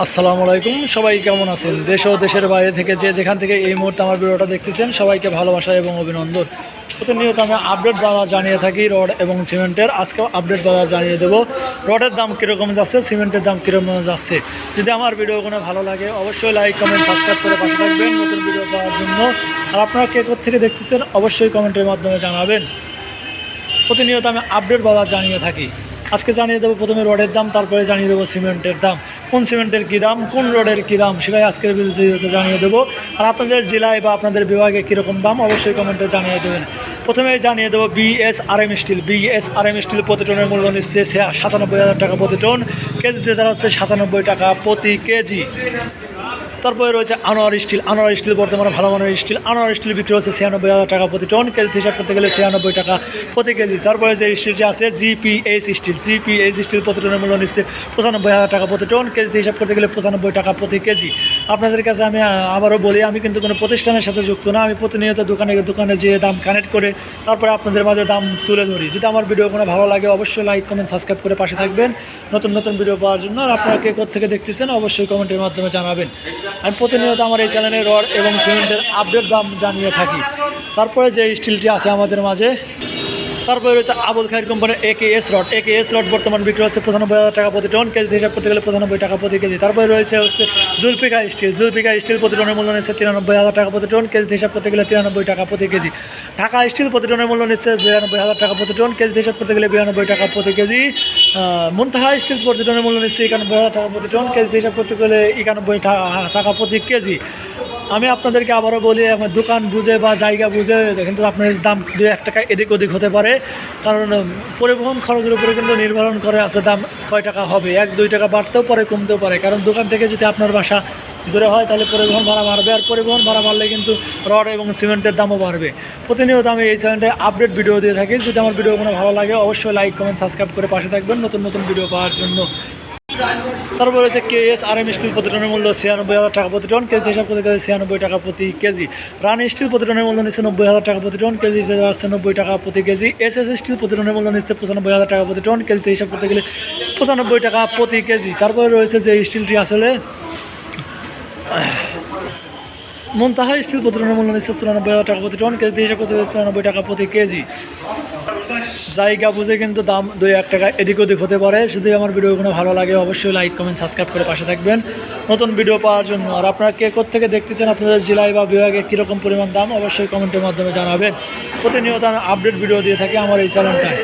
আসসালামু আলাইকুম। সবাই কেমন আছেন? দেশ ও দেশের বাইরে থেকে যেখান থেকে এই মুহূর্তে আমার ভিডিওটা দেখতেছেন সবাইকে ভালোবাসা এবং অভিনন্দন। প্রতিনিয়ত আমি আপডেট বাজার জানিয়ে থাকি রড এবং সিমেন্টের। আজকেও আপডেট বাজার জানিয়ে দেবো রডের দাম কীরকম যাচ্ছে, সিমেন্টের দাম কীরকম যাচ্ছে। যদি আমার ভিডিওগুলো ভালো লাগে অবশ্যই লাইক কমেন্ট সাবস্ক্রাইব করে পাশে থাকবেন নতুন ভিডিও পাওয়ার জন্য। আর আপনারা কে থেকে দেখতেছেন অবশ্যই কমেন্টের মাধ্যমে জানাবেন। প্রতিনিয়ত আমি আপডেট বাজার জানিয়ে থাকি। আজকে জানিয়ে দেবো প্রথমে রডের দাম, তারপরে জানিয়ে দেবো সিমেন্টের দাম, কোন সিমেন্টের কী দাম, কোন রডের কী দাম, সেটাই আজকের ভিডিওতে জানিয়ে দেবো। আর আপনাদের জেলায় বা আপনাদের বিভাগে কীরকম দাম অবশ্যই কমেন্টে জানিয়ে দেবেন। প্রথমে জানিয়ে দেবো বিএসআরএম স্টিল প্রতি টনের মূল্য নিচ্ছে 97,000 টাকা প্রতি টন, কেজিতে দাঁড়াচ্ছে 97 টাকা প্রতি কেজি। তারপরে রয়েছে আনোয়ার স্টিল বর্তমানে ভালো মানের আনোয়ার স্টিল বিক্রি হচ্ছে 96,000 টাকা প্রতি টন, কেজিতে হিসাব করতে গেলে 96 টাকা প্রতি কেজি। তারপরে যে স্টিলটি আছে জিপিএইচ স্টিল প্রতি টনের মূল্য নিচ্ছে 95,000 টাকা প্রতি টন, কেজিতে হিসাব করতে গেলে 95 টাকা প্রতি কেজি। আপনাদের কাছে আমি আবারও বলি, আমি কিন্তু কোনো প্রতিষ্ঠানের সাথে যুক্ত না, আমি প্রতিনিয়ত দোকানে যে দাম কানেক্ট করে তারপরে আপনাদের মাঝে দাম তুলে ধরি। যদি আমার ভিডিও কোনো ভালো লাগে অবশ্যই লাইক কমেন্ট সাবস্ক্রাইব করে পাশে থাকবেন নতুন ভিডিও পাওয়ার জন্য। আর আপনারা কে থেকে দেখতেছেন অবশ্যই কমেন্টের মাধ্যমে জানাবেন। আমি প্রতিনিয়ত আমার এই চ্যানেলে রড এবং সিমেন্টের আপডেট দাম জানিয়ে থাকি। তারপরে যে স্টিলটি আছে আমাদের মাঝে, তারপরে রয়েছে আবুল খায়ের কোম্পানির একেএস রড বর্তমান বিক্রি হচ্ছে 95,000 টাকা প্রতি টন, কেজিতে হিসাব করতে গেলে 95 টাকা প্রতি কেজি। তারপরে রয়েছে জুলফিকার স্টিল প্রতি টনের মূল্য নিচ্ছে 93,000 টাকা প্রতি টন, কেজিতে হিসাব করতে গেলে 93 টাকা প্রতি কেজি। ঢাকা স্টিল প্রতি টনের মূল্য নিচ্ছে 92,000 টাকা প্রতি টন, কেজিতে হিসাব করতে গেলে 92 টাকা প্রতি কেজি। মুনতাহা স্টিল প্রতি টনের মূল্য নিচ্ছে 91,000 টাকা প্রতি টন, কেজিতে হিসাব করতে গেলে 91 টাকা প্রতি কেজি। আমি আপনাদেরকে আবারও বলি, আমার দোকান বুঝে বা জায়গা বুঝে কিন্তু আপনার দাম 2-1 টাকা এদিক ওদিক হতে পারে, কারণ পরিবহন খরচের উপরে কিন্তু নির্ভর করে আছে দাম কয় টাকা হবে। 1-2 টাকা বাড়তেও পারে, কমতেও পারে, কারণ দোকান থেকে যদি আপনার বাসা দূরে হয় তাহলে পরিবহন ভাড়া বাড়বে, আর পরিবহন ভাড়া বাড়লে কিন্তু রড এবং সিমেন্টের দামও বাড়বে। প্রতিনিয়ত আমি এই চ্যানেলে আপডেট ভিডিও দিয়ে থাকি। যদি আমার ভিডিও কোনো ভালো লাগে অবশ্যই লাইক কমেন্ট সাবস্ক্রাইব করে পাশে থাকবেন নতুন ভিডিও পাওয়ার জন্য। তারপরে রয়েছে কেএসআরএম স্টিল প্রতি টনের মূল্য 96,000 টাকা প্রতি টন, কেজিতে হিসাব করতে গেলে 96 টাকা প্রতি কেজি। রানি স্টিল প্রতি টনের মূল্য নিচ্ছে 90,000 টাকা প্রতি টন, কেজিতে যাচ্ছে 90 টাকা প্রতি কেজি। এসএস স্টিল প্রতি টনের মূল্য নিচ্ছে 95,000 টাকা প্রতি টন, কেজিতে হিসাব করতে গেলে 95 টাকা প্রতি কেজি। তারপরে রয়েছে যে স্টিলটি আসলে মুনতাহা স্টিল প্রতি টনের মূল্য নিচ্ছে 94,000 টাকা প্রতি টন, কেজিতে হিসাব করতে গেলে 94 টাকা প্রতি কেজি। জায়গা বুঝে কিন্তু দাম 2-1 টাকা এদিক ওদিক হতে পারে। যদি আমার ভিডিওগুলো ভালো লাগে অবশ্যই লাইক কমেন্ট সাবস্ক্রাইব করে পাশে থাকবেন নতুন ভিডিও পাওয়ার জন্য। আর আপনারা কে থেকে দেখতেছেন আপনাদের জেলায় বা বিভাগে কীরকম পরিমাণ দাম অবশ্যই কমেন্টের মাধ্যমে জানাবেন। প্রতিনিয়ত আমি আপডেট ভিডিও দিয়ে থাকি আমার এই চ্যানেলটায়।